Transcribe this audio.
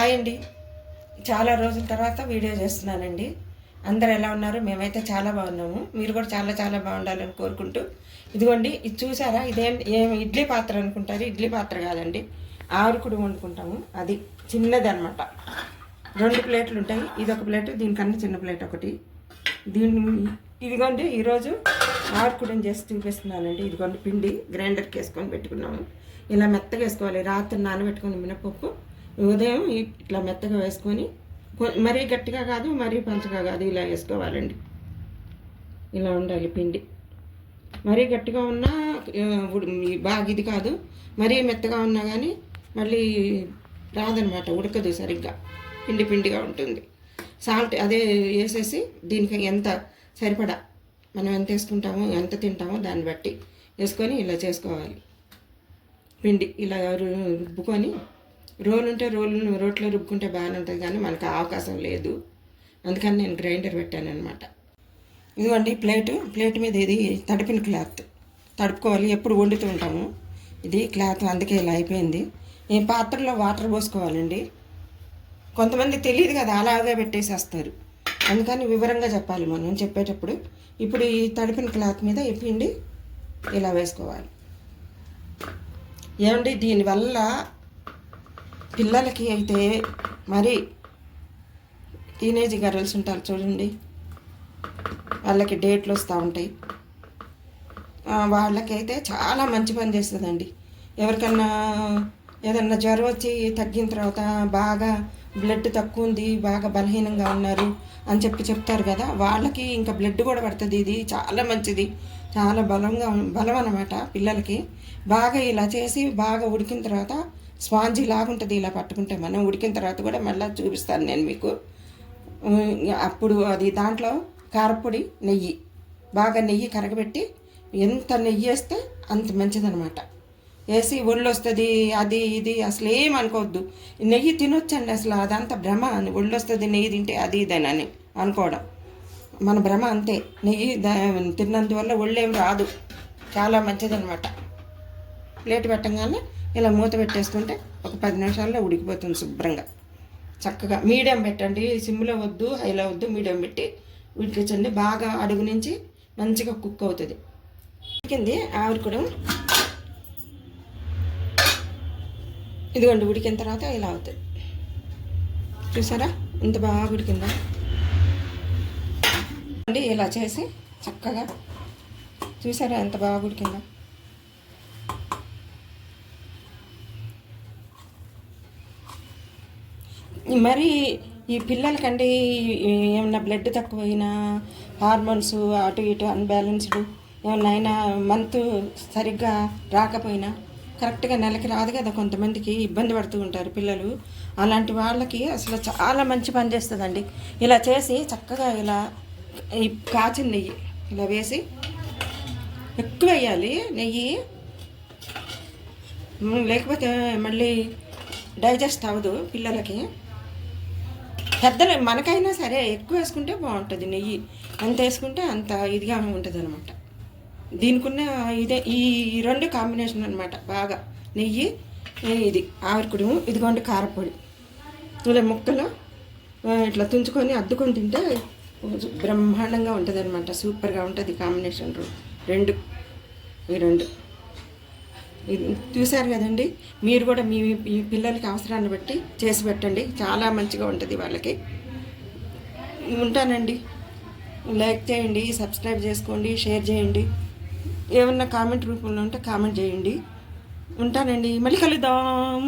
Hi అండి. చాలా రోజుల తర్వాత వీడియో చేస్తున్నానండి. అందరు ఎలా ఉన్నారు? మేమైతే చాలా బాగున్నాము. మీరు కూడా చాలా చాలా బాగుండాలని కోరుకుంటూ, ఇదిగోండి ఇది చూసారా? ఏం ఇడ్లీ పాత్ర అనుకుంటారు. ఇడ్లీ పాత్ర కాదండి, ఆరుకుడు వండుకుంటాము. అది చిన్నది అనమాట. 2 ప్లేట్లు ఉంటాయి. ఇదొక ప్లేటు, దీనికన్నా చిన్న ప్లేట్ ఒకటి. ఇదిగోండి ఈరోజు ఆరుకుడుని చేసి చూపిస్తున్నానండి. ఇదిగోండి పిండి గ్రైండర్కి వేసుకొని పెట్టుకున్నాము. ఇలా మెత్తగా వేసుకోవాలి. రాత్రి నానబెట్టుకొని మినపప్పు ఉదయం ఇట్లా మెత్తగా వేసుకొని, మరీ గట్టిగా కాదు మరీ పంచగా కాదు, ఇలా వేసుకోవాలండి. ఇలా ఉండాలి పిండి. మరీ గట్టిగా ఉన్నా బాగా ఇది కాదు, మరీ మెత్తగా ఉన్నా కానీ మళ్ళీ రాదనమాట, ఉడకదు సరిగ్గా, పిండి పిండిగా ఉంటుంది. సాల్ట్ అదే వేసేసి దీనికి ఎంత సరిపడా మనం ఎంత వేసుకుంటామో ఎంత తింటామో దాన్ని బట్టి వేసుకొని ఇలా చేసుకోవాలి. పిండి ఇలా రుబ్బుకొని, రోలు ఉంటే రోట్లో రుబ్బుకుంటే బాగానే ఉంటుంది, కానీ మనకు అవకాశం లేదు. అందుకని నేను గ్రైండర్ పెట్టాను అనమాట. ఇదిగోండి ప్లేట్ మీద ఇది తడిపిన క్లాత్ తడుపుకోవాలి. ఎప్పుడు వండుతూ ఉంటాము ఇది క్లాత్, అందుకే ఇలా అయిపోయింది. ఈ పాత్రలో వాటర్ పోసుకోవాలండి. కొంతమంది తెలియదు కదా, అలాగే పెట్టేసేస్తారు. అందుకని వివరంగా చెప్పాలి మనం చెప్పేటప్పుడు. ఇప్పుడు ఈ తడిపిన క్లాత్ మీద ఈ పిండి ఇలా వేసుకోవాలి. ఏమండి దీనివల్ల పిల్లలకి అయితే, మరి టీనేజ్ గర్ల్స్ ఉంటారు చూడండి, వాళ్ళకి డేట్లు వస్తూ ఉంటాయి. వాళ్ళకైతే చాలా మంచి పని చేస్తుందండి. ఎవరికన్నా ఏదన్నా జ్వరం వచ్చి తగ్గిన తర్వాత బాగా బ్లడ్ తక్కువ ఉంది, బాగా బలహీనంగా ఉన్నారు అని చెప్తారు కదా, వాళ్ళకి ఇంకా బ్లడ్ కూడా పడుతుంది. ఇది చాలా మంచిది, చాలా బలం అన్నమాట పిల్లలకి. బాగా ఇలా చేసి బాగా ఉడికిన తర్వాత స్పాంజీ లాగుంటుంది. ఇలా పట్టుకుంటే మనం ఉడికిన తర్వాత కూడా మళ్ళీ చూపిస్తాను నేను మీకు. అప్పుడు అది దాంట్లో కారపొడి, నెయ్యి, బాగా నెయ్యి కరగబెట్టి, ఎంత నెయ్యి వేస్తే అంత మంచిదనమాట. వేసి ఒళ్ళు వస్తుంది అది ఇది అసలు ఏం అనుకోవద్దు. నెయ్యి తినొచ్చండి, అసలు అదంతా భ్రమ. ఒళ్ళు వస్తుంది నెయ్యి తింటే అది ఇదేనని అనుకోవడం మన భ్రమ అంతే. నెయ్యి తిన్నందువల్ల ఒళ్ళేం రాదు, చాలా మంచిదనమాట. ప్లేట్ పెట్టగానే ఇలా మూత పెట్టేసుకుంటే ఒక 10 నిమిషాల్లో ఉడికిపోతుంది శుభ్రంగా. చక్కగా మీడియం పెట్టండి, సిమ్లో వద్దు, హైలో వద్దు, మీడియం పెట్టి ఉడికించండి. బాగా అడుగు నుంచి మంచిగా కుక్ అవుతుంది. ఉడికింది ఆవిరికూడం. ఇదిగోండి ఉడికిన తర్వాత ఇలా అవుతుంది. చూసారా ఇంత బాగా ఉడికిందా అండి? ఇలా చేసి చక్కగా చూసారా ఎంత బాగా ఉడికిందా. మరి ఈ పిల్లలకండి ఏమన్నా బ్లడ్ తక్కువైనా, హార్మోన్స్ అటు ఇటు అన్బ్యాలెన్స్డ్ ఏమన్నా అయినా, మంత్ సరిగ్గా రాకపోయినా, కరెక్ట్గా నెలకి రాదు కదా, కొంతమందికి ఇబ్బంది పడుతూ ఉంటారు పిల్లలు. అలాంటి వాళ్ళకి అసలు చాలా మంచి పని చేస్తుందండి. ఇలా చేసి చక్కగా ఇలా ఈ కాచిన నెయ్యి ఇలా వేసి, ఎక్కువ వేయాలి నెయ్యి, లేకపోతే మళ్ళీ డైజెస్ట్ అవ్వదు పిల్లలకి. పెద్దలు మనకైనా సరే ఎక్కువ వేసుకుంటే బాగుంటుంది నెయ్యి. ఎంత వేసుకుంటే అంత ఇదిగా ఉంటుంది అనమాట. దీనికున్న ఇదే ఈ 2 కాంబినేషన్ అనమాట. బాగా నెయ్యి, ఇది ఆవిరికుడు, ఇదిగోండి కారపొడి. ఇలా ముక్కలు ఇట్లా తుంచుకొని అద్దుకొని తింటే బ్రహ్మాండంగా ఉంటుంది అనమాట. సూపర్గా ఉంటుంది కాంబినేషన్. ఈ రెండు చూశారు కదండి. మీరు కూడా మీ పిల్లలకి అవసరాన్ని బట్టి చేసి పెట్టండి, చాలా మంచిగా ఉంటుంది వాళ్ళకి. ఉంటానండి. లైక్ చేయండి, సబ్స్క్రైబ్ చేసుకోండి, షేర్ చేయండి. ఏమన్నా కామెంట్ రూపంలో ఉంటే కామెంట్ చేయండి. ఉంటానండి, మళ్ళీ కలుద్దాం.